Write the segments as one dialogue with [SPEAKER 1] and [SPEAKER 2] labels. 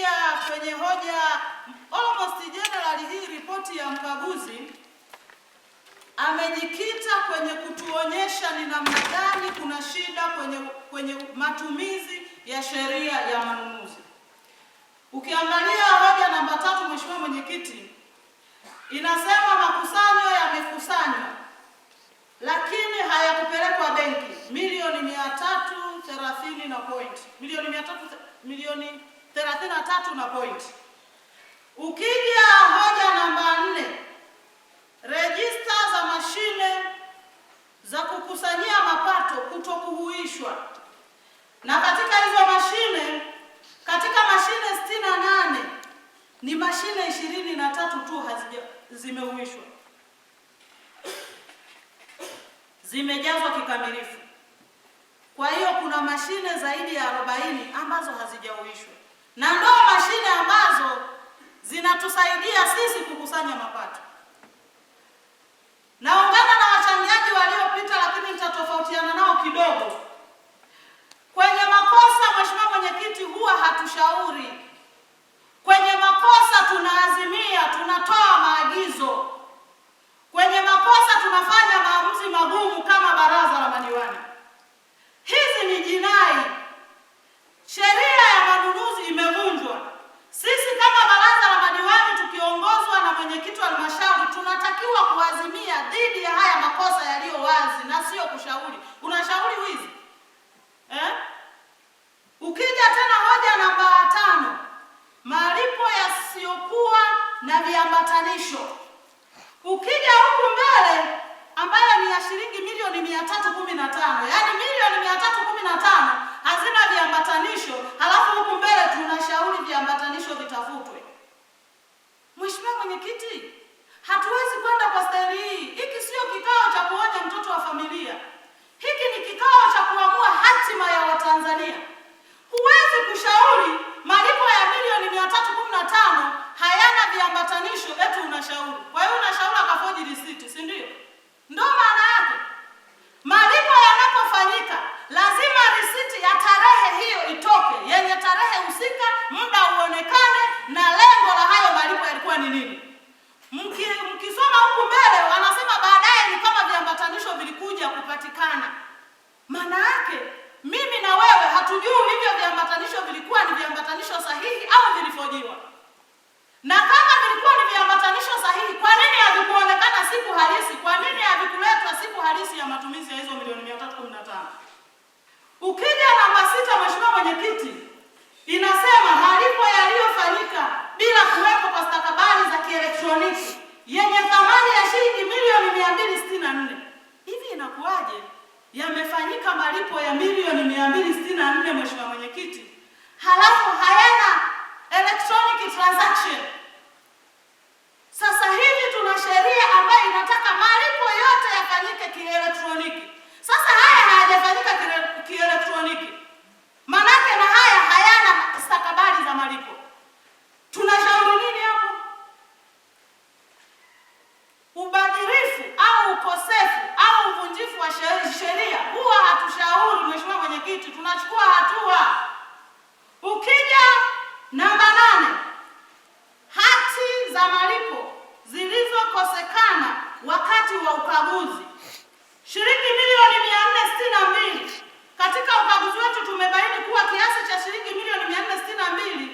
[SPEAKER 1] Tukija kwenye hoja almost general, hii ripoti ya mkaguzi amejikita kwenye kutuonyesha ni namna gani kuna shida kwenye matumizi ya sheria ya manunuzi. Ukiangalia hoja namba 3, Mheshimiwa Mwenyekiti, inasema makusanyo yamekusanywa lakini hayakupelekwa benki milioni 330 na point, milioni 33 na point. Ukija hoja namba 4, rejista za mashine za kukusanyia mapato kutokuhuishwa, na katika hizo mashine, katika mashine 68 ni mashine 23 tu zimehuishwa, zimejazwa kikamilifu. Kwa hiyo kuna mashine zaidi ya 40 ambazo hazijahuishwa, na ndio mashine ambazo zinatusaidia sisi kukusanya mapato. Naungana na wachangiaji waliopita, lakini nitatofautiana nao kidogo. Kwenye makosa, Mheshimiwa Mwenyekiti, huwa hatushauri. Kwenye makosa tunaazimia, tunatoa maagizo. Kwenye makosa tunafanya maamuzi magumu kama baraza la madiwani. Hizi ni jinai. Sheria ya manunuzi imevunjwa. Sisi kama baraza la madiwani tukiongozwa na mwenyekiti wa halmashauri tunatakiwa kuazimia dhidi ya haya makosa yaliyo wazi na sio kushauri. Unashauri wizi? Ukija tena hoja namba 5, malipo yasiyokuwa na viambatanisho. Ukija huku mbele ambayo ni ya shilingi milioni 315, yaani milioni 315 hazina viambatanisho, halafu huku mbele tunashauri viambatanisho vitafutwe. Mheshimiwa Mwenyekiti, hatuwezi kwenda kwa staili hii. Hiki sio kikao cha kuonya mtoto wa familia. Hiki ni kikao cha kuamua hatima ya Watanzania. Huwezi kushauri malipo ya milioni 315 hayana viambatanisho eti unashauri. Kwa hiyo unashauri akafoji risiti, si ndio? Ndio maana yake. Malipo yanapofanyika lazima risiti ya tarehe hiyo itoke, yenye tarehe husika, muda uonekane na lengo la hayo malipo yalikuwa ni nini. Mkisoma huku mbele wanasema baadaye ni kama viambatanisho vilikuja kupatikana. Maana yake mimi na wewe hatujui hivyo viambatanisho vilikuwa ni viambatanisho sahihi au vilifojiwa. Na kama vilikuwa ni viambatanisho sahihi, kwa nini havikuonekana siku halisi? Kwa nini havikuletwa siku halisi ya matumizi ya hizo milioni 315? Ukija namba 6, Mheshimiwa Mwenyekiti, inasema malipo yaliyofanyika bila kuwepo kwa stakabadhi za kielektroniki yenye thamani ya shilingi milioni 264. Hivi inakuwaje yamefanyika malipo ya milioni 264, Mheshimiwa Mwenyekiti, halafu hayana electronic transaction? Sasa hivi tuna sheria ambayo inataka malipo yote yafanyike kielektroniki. Sasa haya hayajafanyika kielektroniki, manake na haya hayana stakabadhi za malipo. Tunashauri nini hapo? Ubadhirifu au ukosefu au uvunjifu wa sheria huwa hatushauri, Mheshimiwa Mwenyekiti, tunachukua hatua. Ukija namba 8, hati za malipo zilizokosekana wakati wa ukaguzi, shilingi milioni 462. Katika ukaguzi wetu tumebaini kuwa kiasi cha shilingi milioni 462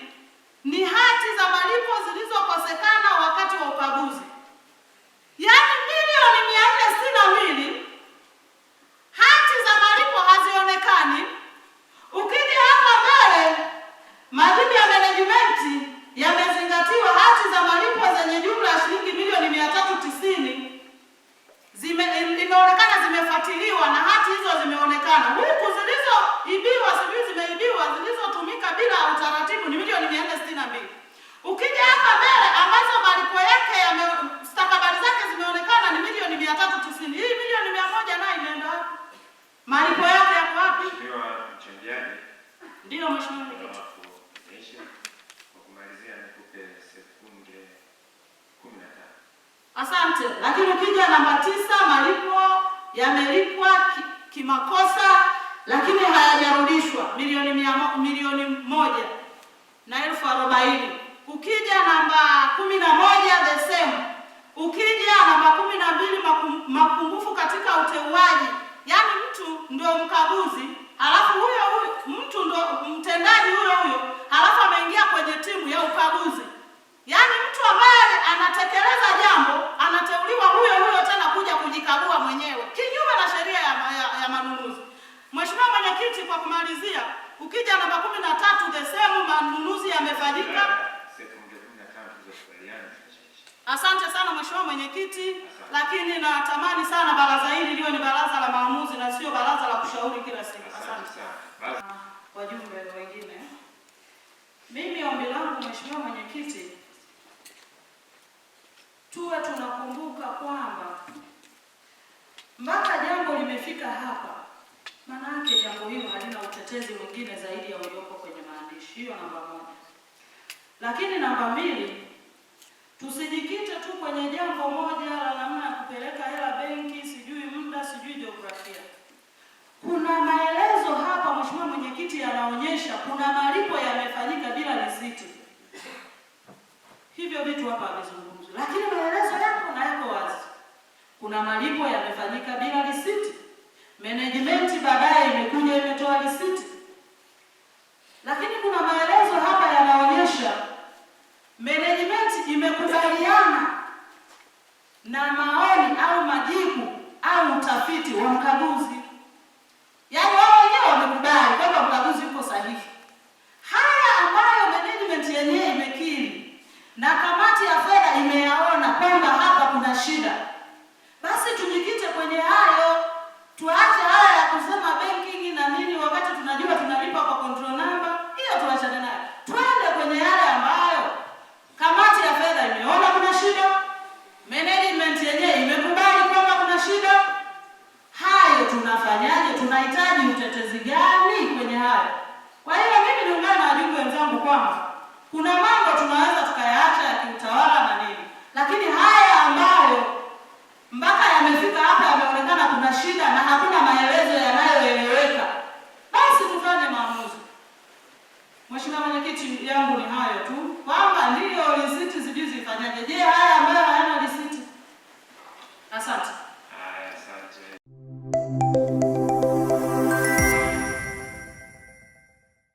[SPEAKER 1] ni hati za malipo zilizokosekana wakati wa ukaguzi. Yaani milioni 462 hati za malipo hazionekani. Ukija hapa mbele, majibu ya management yamezingatiwa. Hati za malipo zenye jumla ya shilingi milioni 390 imeonekana zimefuatiliwa, na hati hizo zimeonekana. Huku zilizoibiwa, sivyo zimeibiwa, zilizotumika bila utaratibu ni milioni 462. Ukija hapa mbele ambazo malipo yake stakabadhi zake zimeonekana ni milioni 390. Hii milioni 100 nayo imeenda wapi? Malipo yake yako wapi?
[SPEAKER 2] Ndio mchangiaji.
[SPEAKER 1] Ndio Mheshimiwa Mwenyekiti.
[SPEAKER 2] Kwa kumalizia nikupe sekunde 15.
[SPEAKER 1] Asante. Lakini ukija namba 9, malipo yamelipwa kimakosa lakini hayajarudishwa milioni 100 na 1040. maamuzi, halafu huyo mtu ndo mtendaji huyo, halafu ameingia kwenye timu ya ukaguzi. Yaani mtu ambaye anatekeleza jambo anateuliwa huyo tena kuja kujikagua mwenyewe kinyume na sheria ya manunuzi. Mheshimiwa Mwenyekiti, kwa kumalizia, ukija namba 13 the same manunuzi yamefanyika. Asante sana Mheshimiwa Mwenyekiti, lakini natamani sana baraza hili liwe ni baraza la maamuzi na sio baraza la kushauri kila siku. Asante sana. Wajumbe wengine, mimi ombi langu Mheshimiwa Mwenyekiti, tuwe tunakumbuka kwamba mpaka jambo limefika hapa, manake jambo hilo halina utetezi mwingine zaidi ya uliopo kwenye maandishi. Hiyo namba 1. Lakini namba 2, tusijikite tu kwenye jambo moja la namna ya kupeleka hela benki, sijui muda, sijui jiografia. Kuna maelezo hapa Mheshimiwa Mwenyekiti yanaonyesha kuna malipo yamefanyika bila risiti. Hivyo vitu hapa havizungumzwi, lakini maelezo yako na yako wazi. Kuna malipo yamefanyika bila risiti. Management baadaye imekuja imetoa risiti. Lakini kuna maelezo hapa yanaonyesha management imekubaliana na maoni au majibu au utafiti wa mkaguzi. Yaani wao wenyewe wamekubali kwamba mkaguzi uko sahihi. Haya ambayo management yenyewe imekiri na kamati ya fedha imeyaona kwamba hapa kuna shida, basi tujikite kwenye hayo. Tuache haya ya kusema banking na nini wakati tunajua tunalipa kwa control number. Hiyo tuachane nayo. Twende kwenye yale ambayo kamati ya fedha imeona kuna shida, management yenyewe imekubali kwamba kuna shida. Hayo tunafanyaje? Tunahitaji utetezi gani kwenye hayo? Kwa hiyo mimi niungane na wajumbe wenzangu kwamba kuna mambo tunaweza tukayaacha ya kiutawala na nini, lakini haya ambayo mpaka yamefika hapa yameonekana kuna shida na hakuna maelezo yanayoeleweka, basi tufanye maamuzi. Mheshimiwa Mwenyekiti, yangu ni hayo tu, kwamba ndio risiti sijui zifanyaje. Je, haya ambayo hayana risiti? Asante.